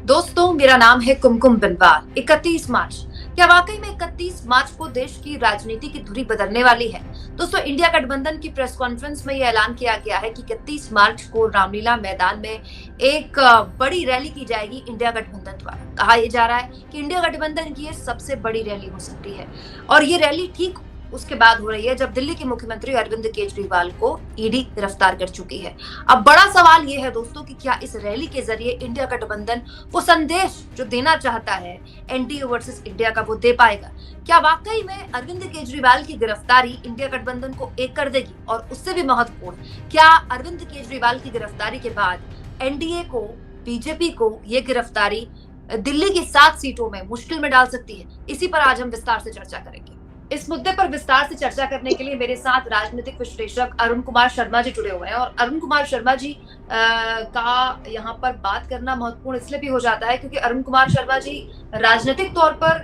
दोस्तों, मेरा नाम है कुमकुम बिनवाल। 31 मार्च, क्या वाकई में 31 मार्च को देश की राजनीति की धुरी बदलने वाली है? दोस्तों, इंडिया गठबंधन की प्रेस कॉन्फ्रेंस में यह ऐलान किया गया है कि 31 मार्च को रामलीला मैदान में एक बड़ी रैली की जाएगी इंडिया गठबंधन द्वारा। कहा यह जा रहा है कि इंडिया गठबंधन की यह सबसे बड़ी रैली हो सकती है और ये रैली ठीक उसके बाद हो रही है जब दिल्ली के मुख्यमंत्री अरविंद केजरीवाल को ईडी गिरफ्तार कर चुकी है। अब बड़ा सवाल ये है दोस्तों कि क्या इस रैली के जरिए इंडिया गठबंधन वो संदेश जो देना चाहता है एनडीए वर्सेस इंडिया का वो दे पाएगा? क्या वाकई में अरविंद केजरीवाल की गिरफ्तारी इंडिया गठबंधन को एक कर देगी? और उससे भी महत्वपूर्ण, क्या अरविंद केजरीवाल की गिरफ्तारी के बाद एनडीए को, बीजेपी को ये गिरफ्तारी दिल्ली की 7 सीटों में मुश्किल में डाल सकती है? इसी पर आज हम विस्तार से चर्चा करेंगे। इस मुद्दे पर विस्तार से चर्चा करने के लिए मेरे साथ राजनीतिक विश्लेषक अरुण कुमार शर्मा जी जुड़े हुए हैं और अरुण कुमार शर्मा जी का यहाँ पर बात करना महत्वपूर्ण इसलिए भी हो जाता है क्योंकि अरुण कुमार शर्मा जी राजनीतिक तौर पर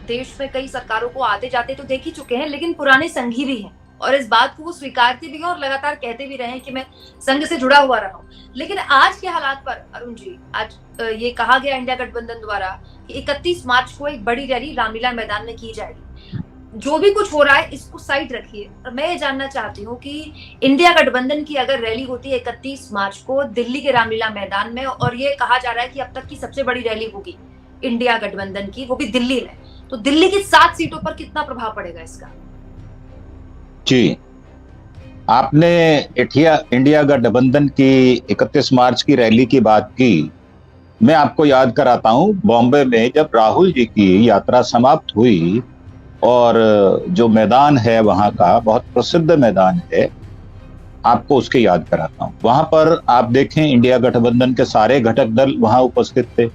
देश में कई सरकारों को आते जाते तो देख ही चुके हैं, लेकिन पुराने संघी भी हैं और इस बात को वो स्वीकारते भी हैं और लगातार कहते भी रहे हैं कि मैं संघ से जुड़ा हुआ रहा हूँ। लेकिन आज के हालात पर अरुण जी, आज ये कहा गया इंडिया गठबंधन द्वारा कि 31 मार्च को एक बड़ी रैली रामलीला मैदान में की जाएगी। जो भी कुछ हो रहा है इसको साइड रखिए और मैं ये जानना चाहती हूँ कि इंडिया गठबंधन की अगर रैली होती है 31 मार्च को दिल्ली के रामलीला मैदान में और ये कहा जा रहा है कि अब तक की सबसे बड़ी रैली होगी इंडिया गठबंधन की, वो भी दिल्ली में, तो दिल्ली की 7 सीटों पर कितना प्रभाव पड़ेगा इसका? जी, आपने इंडिया गठबंधन की 31 मार्च की रैली की बात की। मैं आपको याद कराता हूं, बॉम्बे में जब राहुल जी की यात्रा समाप्त हुई और जो मैदान है वहां का बहुत प्रसिद्ध मैदान है, आपको उसके याद कराता हूं। वहां पर आप देखें इंडिया गठबंधन के सारे घटक दल वहां उपस्थित थे।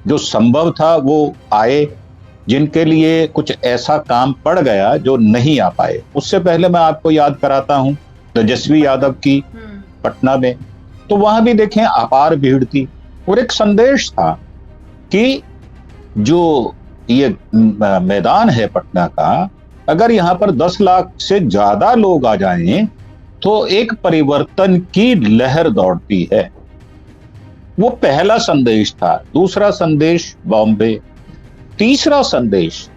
जो संभव था वो आए, जिनके लिए कुछ ऐसा काम पड़ गया जो नहीं आ पाए। उससे पहले मैं आपको याद कराता हूं तेजस्वी यादव की पटना में, तो वहां भी देखें अपार भीड़ थी और एक संदेश था कि जो ये मैदान है पटना का, अगर यहाँ पर 10 लाख से ज्यादा लोग आ जाएं तो एक परिवर्तन की लहर दौड़ती है। वो पहला संदेश था। दूसरा संदेश बॉम्बे। तीसरा संदेश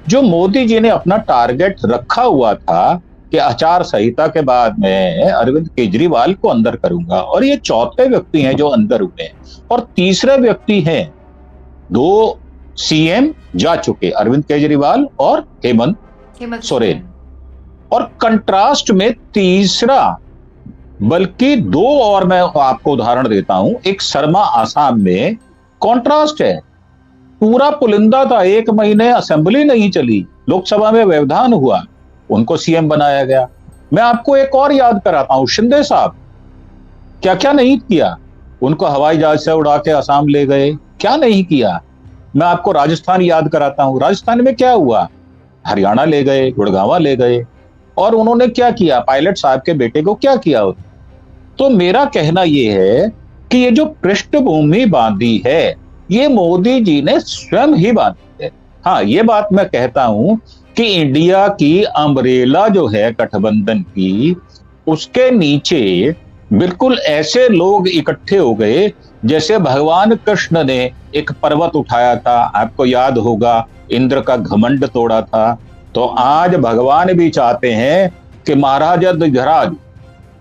जो मोदी जी ने अपना टारगेट रखा हुआ था कि आचार संहिता के बाद मैं अरविंद केजरीवाल को अंदर करूंगा, और ये चौथे व्यक्ति हैं जो अंदर हुए हैं। और तीसरे व्यक्ति हैं, 2 सीएम जा चुके, अरविंद केजरीवाल और हेमंत सोरेन। और कंट्रास्ट में तीसरा, बल्कि 2 और मैं आपको उदाहरण देता हूं। एक शर्मा आसाम में, कॉन्ट्रास्ट है, पूरा पुलिंदा था, 1 महीने असेंबली नहीं चली, लोकसभा में व्यवधान हुआ, उनको सीएम बनाया गया। मैं आपको एक और याद कराता हूं, शिंदे साहब क्या क्या नहीं किया। उनको हवाई जहाज से उड़ा के असम ले गए, क्या नहीं किया। मैं आपको राजस्थान याद कराता हूं। राजस्थान में क्या हुआ, हरियाणा ले गए, गुड़गांव ले गए, और उन्होंने क्या किया, पायलट साहब के बेटे को क्या किया। तो मेरा कहना यह है कि ये जो पृष्ठभूमि बांधी है ये मोदी जी ने स्वयं ही बांधी है। हाँ, ये बात मैं कहता हूं कि इंडिया की अम्ब्रेला जो है गठबंधन की, उसके नीचे बिल्कुल ऐसे लोग इकट्ठे हो गए जैसे भगवान कृष्ण ने एक पर्वत उठाया था, आपको याद होगा, इंद्र का घमंड तोड़ा था। तो आज भगवान भी चाहते हैं कि महाराजा ध्वजराज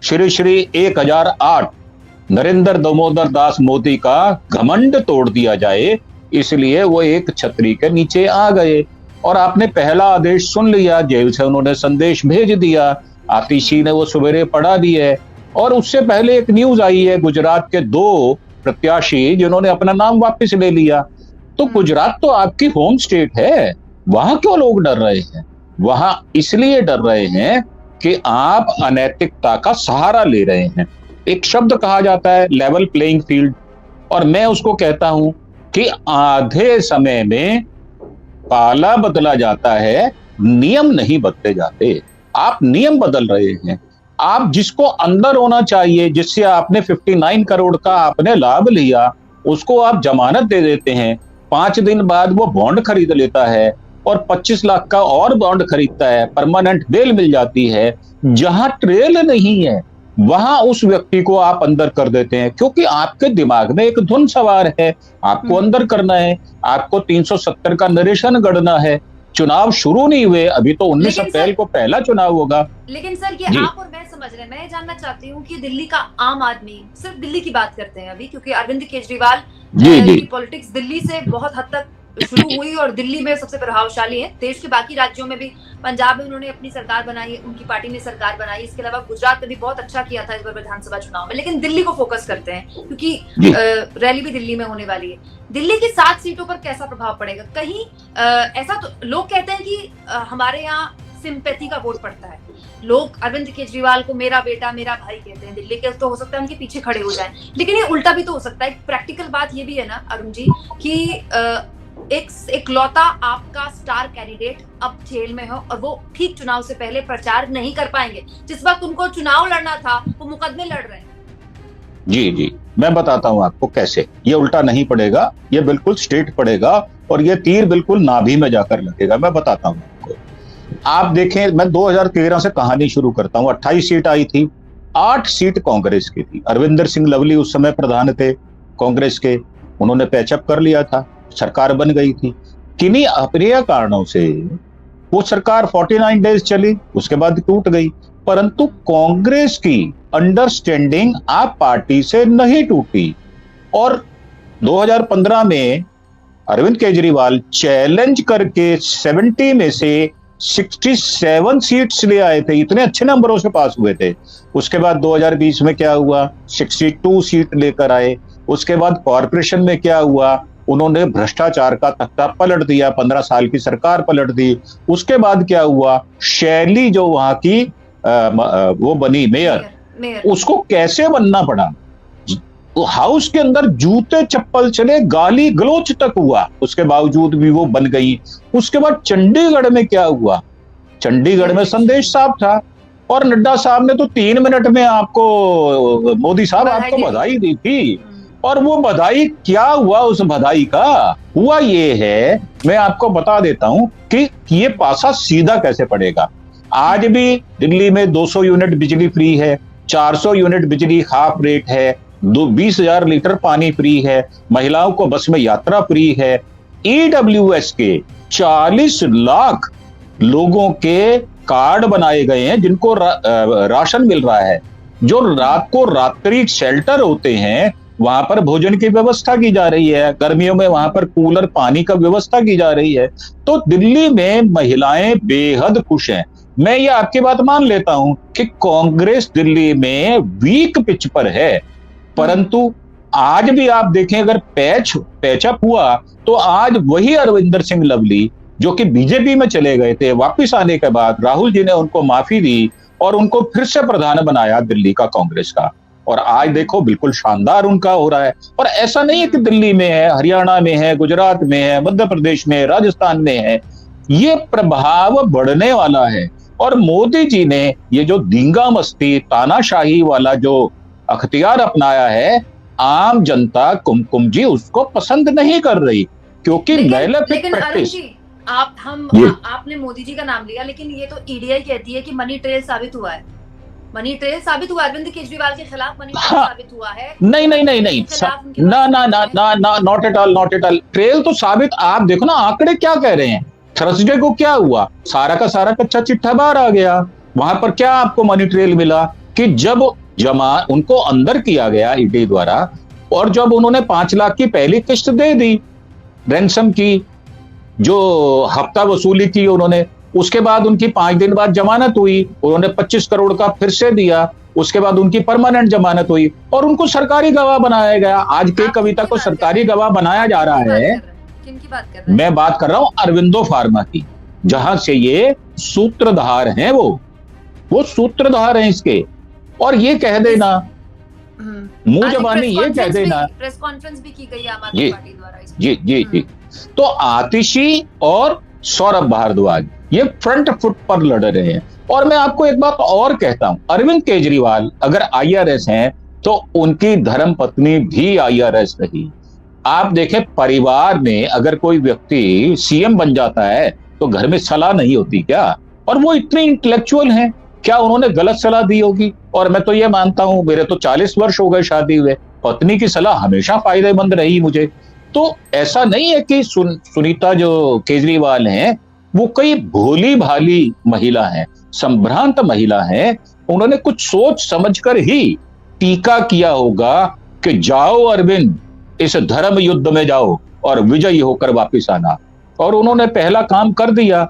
श्री श्री 1008 नरेंद्र दामोदर दास मोदी का घमंड तोड़ दिया जाए, इसलिए वो एक छतरी के नीचे आ गए। और आपने पहला आदेश सुन लिया, जेल से उन्होंने संदेश भेज दिया, आतिशी ने वो सवेरे पढ़ा दी है। और उससे पहले एक न्यूज आई है, गुजरात के 2 प्रत्याशी जिन्होंने अपना नाम वापस ले लिया। तो गुजरात तो आपकी होम स्टेट है, वहां क्यों लोग डर रहे हैं? वहां इसलिए डर रहे हैं कि आप अनैतिकता का सहारा ले रहे हैं। एक शब्द कहा जाता है लेवल प्लेइंग फील्ड, और मैं उसको कहता हूं कि आधे समय में पाला बदला जाता है, नियम नहीं बदले जाते। आप नियम बदल रहे हैं। आप जिसको अंदर होना चाहिए, जिससे आपने 59 करोड़ का आपने लाभ लिया, उसको आप जमानत दे देते हैं। 5 दिन बाद वो बॉन्ड खरीद लेता है और 25 लाख का और बॉन्ड खरीदता है, परमानेंट बेल मिल जाती है। जहां ट्रेल नहीं है, वहां उस व्यक्ति को आप अंदर कर देते हैं, क्योंकि आपके दिमाग में एक धुन सवार है, आपको अंदर करना है, आपको 370 का नरेशन गढ़ना है। चुनाव शुरू नहीं हुए, अभी तो 19 अप्रैल को पहला चुनाव होगा। लेकिन सर ये आप और मैं समझ रहे हैं, मैं जानना चाहती हूँ कि दिल्ली का आम आदमी, सिर्फ दिल्ली की बात करते हैं अभी, क्योंकि अरविंद केजरीवाल की पॉलिटिक्स दिल्ली से बहुत हद तक शुरू हुई और दिल्ली में सबसे प्रभावशाली है। देश के बाकी राज्यों में भी, पंजाब में उन्होंने अपनी सरकार बनाई, उनकी पार्टी ने सरकार बनाई, इसके अलावा गुजरात में भी बहुत अच्छा किया था इस बार विधानसभा चुनाव में। लेकिन दिल्ली को फोकस करते हैं क्योंकि रैली भी दिल्ली में होने वाली है। दिल्ली की 7 सीटों पर कैसा प्रभाव पड़ेगा? कहीं ऐसा तो लोग कहते हैं कि हमारे यहाँ सिंपैथी का वोट पड़ता है, लोग अरविंद केजरीवाल को मेरा बेटा मेरा भाई कहते हैं दिल्ली के, तो हो सकता है उनके पीछे खड़े हो जाएं। लेकिन ये उल्टा भी तो हो सकता है। प्रैक्टिकल बात ये भी है ना अरुण जी कि एक लौता आपका स्टार कैंडिडेट अब जेल में हो और वो ठीक चुनाव से पहले प्रचार नहीं कर पाएंगे। जिस वक्त उनको चुनाव लड़ना था वो मुकदमे लड़ रहे हैं। जी, मैं बताता हूं आपको कैसे। ये उल्टा नहीं पड़ेगा, ये बिल्कुल स्ट्रेट पड़ेगा और ये तीर बिल्कुल नाभि में जाकर लगेगा। मैं बताता हूं आपको। आप देखें, मैं 2013 से कहानी शुरू करता हूं। 28 सीट आई थी, 8 सीट कांग्रेस की थी। अरविंदर सिंह लवली उस समय प्रधान थे कांग्रेस के, उन्होंने पैचअप कर लिया था, सरकार बन गई थी। किन्हीं अप्रिय कारणों से वो सरकार 49 डेज चली, उसके बाद टूट गई। परंतु कांग्रेस की अंडरस्टैंडिंग आप पार्टी से नहीं टूटी और 2015 में अरविंद केजरीवाल चैलेंज करके 70 में से 67 सीट्स ले आए थे। इतने अच्छे नंबरों से पास हुए थे। उसके बाद 2020 में क्या हुआ, 62 सीट लेकर आए। उसके बाद कॉर्पोरेशन में क्या हुआ, उन्होंने भ्रष्टाचार का तख्ता पलट दिया, 15 साल की सरकार पलट दी। उसके बाद क्या हुआ, शैली जो वहां की वो बनी मेयर, उसको कैसे बनना पड़ा, हाउस के अंदर जूते चप्पल चले, गाली गलोच तक हुआ, उसके बावजूद भी वो बन गई। उसके बाद चंडीगढ़ में क्या हुआ, चंडीगढ़ में संदेश साहब था और नड्डा साहब ने तो 3 मिनट में आपको, मोदी साहब आपको बधाई दी थी। और वो बधाई क्या हुआ, उस बधाई का हुआ ये है, मैं आपको बता देता हूं कि ये पासा सीधा कैसे पड़ेगा। आज भी दिल्ली में 200 यूनिट बिजली फ्री है, 400 यूनिट बिजली हाफ रेट है, 20,000 लीटर पानी फ्री है, महिलाओं को बस में यात्रा फ्री है। ईडब्ल्यूएस के 40 लाख लोगों के कार्ड बनाए गए हैं जिनको राशन मिल रहा है। जो रात को रात्रि शेल्टर होते हैं वहां पर भोजन की व्यवस्था की जा रही है, गर्मियों में वहां पर कूलर पानी का व्यवस्था की जा रही है। तो दिल्ली में महिलाएं बेहद खुश हैं। मैं ये आपकी बात मान लेता हूं कि कांग्रेस दिल्ली में वीक पिच पर है, परंतु आज भी आप देखें, अगर पैचअप हुआ तो आज वही अरविंदर सिंह लवली जो कि बीजेपी में चले गए थे, वापिस आने के बाद राहुल जी ने उनको माफी दी और उनको फिर से प्रधान बनाया दिल्ली का कांग्रेस का। और आज देखो बिल्कुल शानदार उनका हो रहा है। और ऐसा नहीं है कि दिल्ली में है, हरियाणा में है, गुजरात में है, मध्य प्रदेश में, राजस्थान में है, ये प्रभाव बढ़ने वाला है। और मोदी जी ने ये जो दींगा मस्ती तानाशाही वाला जो अख्तियार अपनाया है, आम जनता कुमकुम जी उसको पसंद नहीं कर रही, क्योंकि लेकिन अरुण जी, आपने मोदी जी का नाम लिया, लेकिन ये तो ईडीआई कहती है कि मनी ट्रेल साबित हुआ है। मनी ट्रेल साबित हुआ, अरविंद केजरीवाल के खिलाफ मनी ट्रेल साबित हुआ है। नहीं, नॉट एट ऑल। ट्रेल तो साबित, आप देखो ना आंकड़े क्या कह रहे हैं। थर्सडे को क्या हुआ, सारा का सारा कच्चा चिट्ठा बाहर आ गया। वहां पर क्या आपको मनी ट्रेल मिला कि जब उनको अंदर किया गया ईडी द्वारा, और जब उन्होंने 5 लाख की पहली किस्त दे दी रैंसम की, जो हफ्ता वसूली की उन्होंने, उसके बाद उनकी 5 दिन बाद जमानत हुई, उन्होंने 25 करोड़ का फिर से दिया, उसके बाद उनकी परमानेंट जमानत हुई और उनको सरकारी गवाह बनाया गया। आज के कविता को सरकारी गवाह बनाया जा रहा है। किनकी बात कर रहे हैं? मैं बात कर रहा हूं अरविंदो फार्मा की, जहां से ये सूत्रधार हैं, वो सूत्रधार हैं इसके। और ये कह देना मुंह जबानी, ये कह देना, प्रेस कॉन्फ्रेंस भी की गई आम आदमी पार्टी द्वारा। जी। तो आतिशी और सौरभ भारद्वाज ये फ्रंट फुट पर लड़ रहे हैं। और मैं आपको एक बात और कहता हूं, अरविंद केजरीवाल अगर आईआरएस हैं तो उनकी धर्मपत्नी भी आईआरएस रही। आप देखें, परिवार में अगर कोई व्यक्ति सीएम बन जाता है तो घर में सलाह नहीं होती क्या? और वो इतने इंटेलेक्चुअल हैं क्या उन्होंने गलत सलाह दी होगी? और मैं तो ये मानता हूं, मेरे तो 40 वर्ष हो गए शादी हुए, पत्नी की सलाह हमेशा फायदेमंद रही मुझे। तो ऐसा नहीं है कि सुनीता जो केजरीवाल हैं वो कोई भोली भाली महिला है, संभ्रांत महिला है। उन्होंने कुछ सोच समझकर ही टीका किया होगा कि जाओ अरविंद, इस धर्म युद्ध में जाओ और विजयी होकर वापिस आना। और उन्होंने पहला काम कर दिया।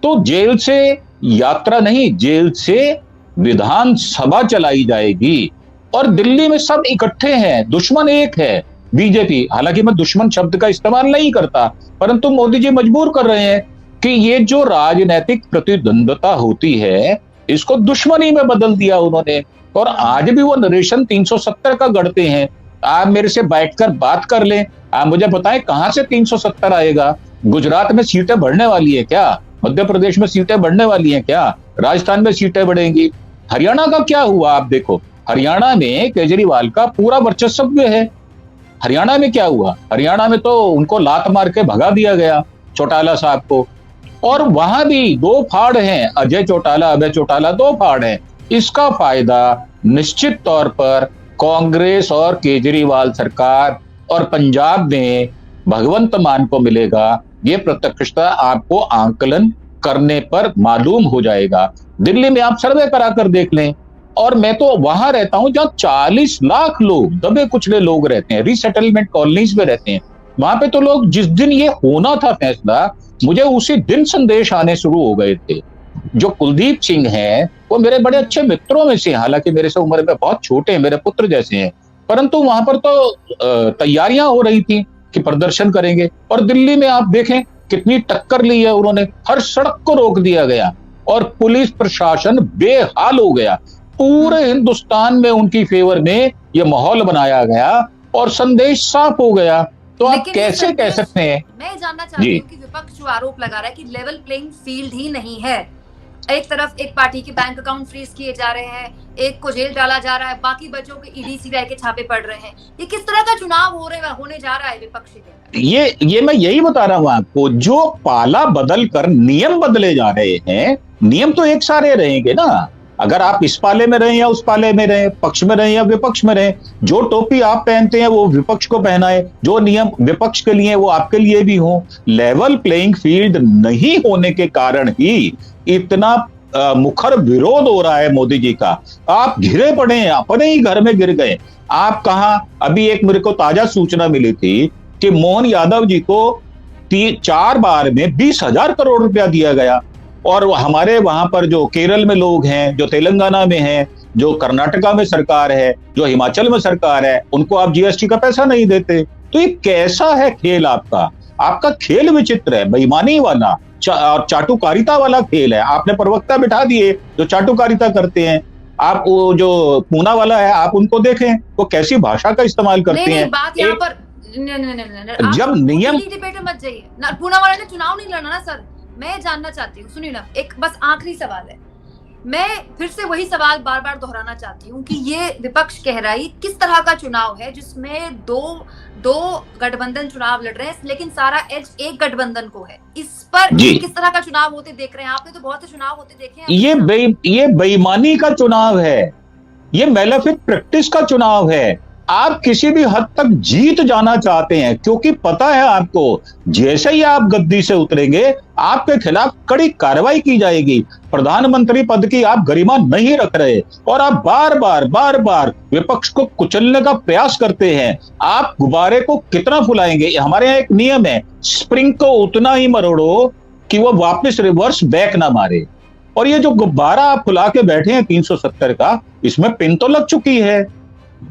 तो जेल से यात्रा नहीं, जेल से विधानसभा चलाई जाएगी। और दिल्ली में सब इकट्ठे हैं, दुश्मन एक है, बीजेपी। हालांकि मैं दुश्मन शब्द का इस्तेमाल नहीं करता, परंतु मोदी जी मजबूर कर रहे हैं कि ये जो राजनीतिक प्रतिद्वंदता होती है इसको दुश्मनी में बदल दिया उन्होंने। और आज भी वो नरेशन 370 का गढ़ते हैं। आप मेरे से बैठकर बात कर लें, आप मुझे बताएं कहां से 370 आएगा? गुजरात में सीटें बढ़ने वाली है क्या? मध्य प्रदेश में सीटें बढ़ने वाली हैं क्या? राजस्थान में सीटें बढ़ेंगी? हरियाणा का क्या हुआ? आप देखो, हरियाणा में केजरीवाल का पूरा वर्चस्व है। हरियाणा में क्या हुआ? हरियाणा में तो उनको लात मार के भगा दिया गया, चौटाला साहब को। और वहां भी दो फाड़ हैं, अजय चौटाला, अभय चौटाला, दो फाड़ हैं। इसका फायदा निश्चित तौर पर कांग्रेस और केजरीवाल सरकार और पंजाब में भगवंत मान को मिलेगा। ये प्रत्यक्षता आपको आंकलन करने पर मालूम हो जाएगा। दिल्ली में आप सर्वे कराकर देख लें। और मैं तो वहां रहता हूं जहां 40 लाख लोग, दबे कुचले लोग रहते हैं, रीसेटलमेंट कॉलोनीज में रहते हैं। वहां पे तो लोग, जिस दिन ये होना था फैसला, मुझे उसी दिन संदेश आने शुरू हो गए थे। जो कुलदीप सिंह हैं वो मेरे बड़े अच्छे मित्रों में से, हालांकि मेरे से उम्र में बहुत छोटे हैं, मेरे पुत्र जैसे हैं, परंतु वहां पर तो तैयारियां हो रही थी कि प्रदर्शन करेंगे। और दिल्ली में आप देखें कितनी टक्कर ली है उन्होंने, हर सड़क को रोक दिया गया और पुलिस प्रशासन बेहाल हो गया। पूरे हिंदुस्तान में उनकी फेवर में यह माहौल बनाया गया और संदेश साफ हो गया। तो आप कैसे कह सकते हैं? मैं जानना चाहती हूँ कि विपक्ष जो आरोप लगा रहा है कि लेवल प्लेइंग फील्ड ही नहीं है। एक तरफ एक पार्टी के बैंक अकाउंट फ्रीज किए जा रहे हैं, एक को जेल डाला जा रहा है, बाकी बच्चों के ईडी सीबीआई के छापे पड़ रहे हैं। ये किस तरह का चुनाव होने जा रहा है विपक्ष के? ये मैं यही बता रहा हूं आपको, जो पाला बदल कर नियम बदले जा रहे हैं। नियम तो एक सारे रहेंगे ना। अगर आप इस पाले में रहें या उस पाले में रहें, पक्ष में रहें या विपक्ष में रहें, जो टोपी आप पहनते हैं वो विपक्ष को पहनाए, जो नियम विपक्ष के लिए वो आपके लिए भी हो। लेवल प्लेइंग फील्ड नहीं होने के कारण ही इतना मुखर विरोध हो रहा है मोदी जी का। आप घिरे पड़े हैं, अपने ही घर में गिर गए। आप कहां? अभी एक मेरे को ताजा सूचना मिली थी कि मोहन यादव जी को 4 बार में 20,000 करोड़ रुपया दिया गया। और हमारे वहां पर जो केरल में लोग हैं, जो तेलंगाना में हैं, जो कर्नाटका में सरकार है, जो हिमाचल में सरकार है, उनको आप जीएसटी का पैसा नहीं देते। तो ये कैसा है खेल आपका? आपका खेल विचित्र है, बेईमानी वाला और चाटुकारिता वाला खेल है। आपने प्रवक्ता बिठा दिए जो चाटुकारिता करते हैं। आप वो जो पूना वाला है, आप उनको देखें वो कैसी भाषा का इस्तेमाल करते हैं। बात यहाँ पर जब नियम डिबेट मत जाइए ना। पूना वाले ने चुनाव नहीं लड़ना ना सर। मैं जानना चाहती हूँ, सुनिए ना, एक बस आखिरी सवाल है। मैं फिर से वही सवाल बार बार दोहराना चाहती हूँ कि ये विपक्ष कह रहा है किस तरह का चुनाव है जिसमें दो गठबंधन चुनाव लड़ रहे हैं, लेकिन सारा एज एक गठबंधन को है। इस पर किस तरह का चुनाव होते देख रहे हैं? आपने तो बहुत से चुनाव होते देखे हैं। ये बेईमानी का चुनाव है, ये मैलेफिक प्रैक्टिस का चुनाव है। आप किसी भी हद तक जीत जाना चाहते हैं, क्योंकि पता है आपको जैसे ही आप गद्दी से उतरेंगे आपके खिलाफ कड़ी कार्रवाई की जाएगी। प्रधानमंत्री पद की आप गरिमा नहीं रख रहे और आप बार बार विपक्ष को कुचलने का प्रयास करते हैं। आप गुब्बारे को कितना फुलाएंगे? हमारे यहाँ एक नियम है, स्प्रिंग को उतना ही मरोड़ो कि वो वापस रिवर्स बैक ना मारे। और ये जो गुब्बारा आप फुला के बैठे हैं 370 का, इसमें पिन तो लग चुकी है,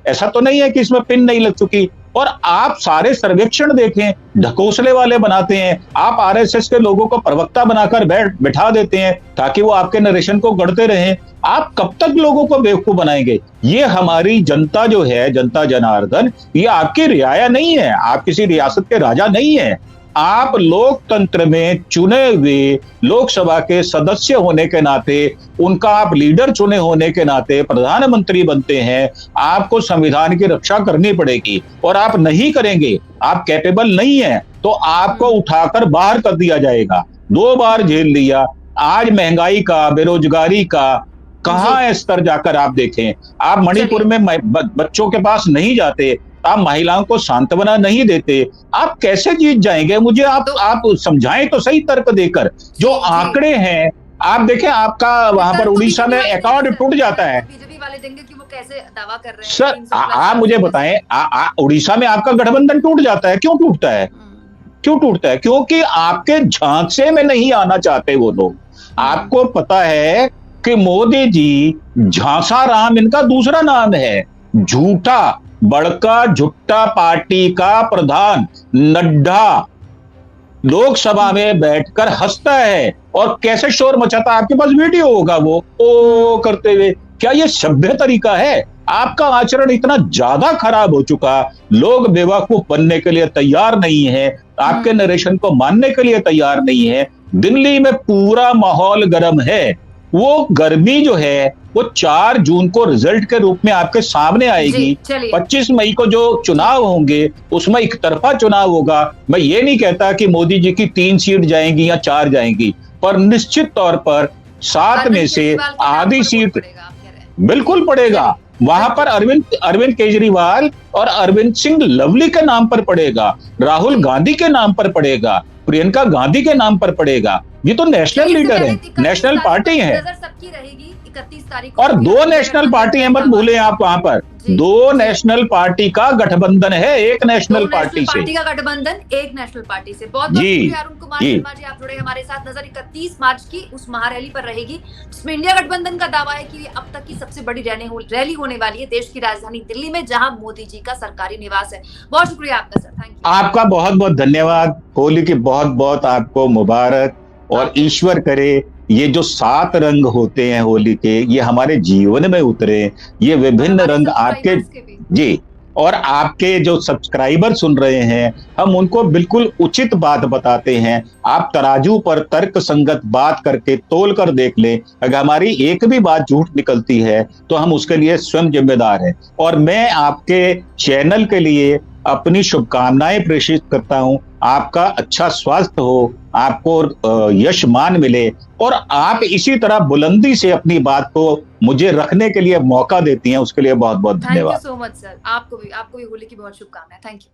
ऐसा तो नहीं है कि इसमें पिन नहीं लग चुकी। और आप सारे सर्वेक्षण देखें, ढकोसले वाले बनाते हैं। आप आरएसएस के लोगों को प्रवक्ता बनाकर बिठा देते हैं ताकि वो आपके नरेशन को गढ़ते रहें। आप कब तक लोगों को बेवकूफ बनाएंगे? ये हमारी जनता जो है, जनता जनार्दन, ये आपकी रियाया नहीं है। आप किसी रियासत के राजा नहीं है। आप लोकतंत्र में चुने हुए लोकसभा के सदस्य होने के नाते, उनका आप लीडर चुने होने के नाते प्रधानमंत्री बनते हैं। आपको संविधान की रक्षा करनी पड़ेगी और आप नहीं करेंगे, आप कैपेबल नहीं है, तो आपको उठाकर बाहर कर दिया जाएगा। 2 बार झेल लिया। आज महंगाई का, बेरोजगारी का, कहाँ है स्तर जाकर आप देखें। आप मणिपुर में बच्चों के पास नहीं जाते, आप महिलाओं को सांत्वना नहीं देते, आप कैसे जीत जाएंगे? मुझे आप समझाएं तो सही तर्क देकर। जो आंकड़े हैं आप देखें, आपका वहां पर उड़ीसा में अकाउंट टूट जाता है। बीजेपी वाले देंगे कि वो कैसे दावा कर रहे हैं। सर आप मुझे बताएं, उड़ीसा में आपका गठबंधन टूट जाता है, क्यों टूटता है? क्यों टूटता है? क्योंकि आपके झांसे में नहीं आना चाहते वो लोग। आपको पता है कि मोदी जी, झांसा राम इनका दूसरा नाम है। झूठा बड़का झुट्टा पार्टी का प्रधान नड्डा लोकसभा में बैठकर हंसता है और कैसे शोर मचाता है। आपके पास वीडियो होगा वो ओ करते हुए। क्या ये सभ्य तरीका है? आपका आचरण इतना ज्यादा खराब हो चुका, लोग बेवकूफ बनने के लिए तैयार नहीं है, आपके नरेशन को मानने के लिए तैयार नहीं है। दिल्ली में पूरा माहौल गर्म है। वो गर्मी जो है वो 4 जून को रिजल्ट के रूप में आपके सामने आएगी। 25 मई को जो चुनाव होंगे उसमें एक तरफा चुनाव होगा। मैं ये नहीं कहता कि मोदी जी की 3 सीट जाएंगी या 4 जाएंगी, पर निश्चित तौर पर 7 में से आधी सीट बिल्कुल पड़ेगा। वहां पर अरविंद केजरीवाल और अरविंद सिंह लवली के नाम पर पड़ेगा, राहुल गांधी के नाम पर पड़ेगा, प्रियंका गांधी के नाम पर पड़ेगा। ये तो नेशनल लीडर है, नेशनल पार्टी है। सबकी रहेगी 31 तारीख को। और 2 नेशनल पार्टी है, मत भूलें आप। वहां पर 2 नेशनल पार्टी का गठबंधन है, एक नेशनल पार्टी से। पार्टी का गठबंधन एक नेशनल पार्टी से। बहुत बहुत शुक्रिया अरुण कुमार शर्मा जी, आप जुड़े हमारे साथ। नजर 31 मार्च की उस महारैली पर रहेगी जिसमें इंडिया गठबंधन का दावा है कि ये अब तक की सबसे बड़ी रैली होने वाली है देश की राजधानी दिल्ली में, जहां मोदी जी का सरकारी निवास है। बहुत शुक्रिया आपका सर, थैंक यू। आपका बहुत बहुत धन्यवाद। होली की बहुत बहुत आपको मुबारक, और ईश्वर करे ये जो 7 रंग होते हैं होली के, ये हमारे जीवन में उतरे। ये विभिन्न रंग आपके जी, और आपके जो सब्सक्राइबर सुन रहे हैं, हम उनको बिल्कुल उचित बात बताते हैं। आप तराजू पर तर्क संगत बात करके तोल कर देख लें। अगर हमारी एक भी बात झूठ निकलती है तो हम उसके लिए स्वयं जिम्मेदार हैं। और मैं आपके चैनल के लिए अपनी शुभकामनाएं प्रेषित करता हूं। आपका अच्छा स्वास्थ्य हो, आपको यश मान मिले, और आप इसी तरह बुलंदी से अपनी बात को मुझे रखने के लिए मौका देती हैं, उसके लिए बहुत बहुत धन्यवाद। Thank you so much sir. आपको भी होली की बहुत शुभकामनाएं। Thank you.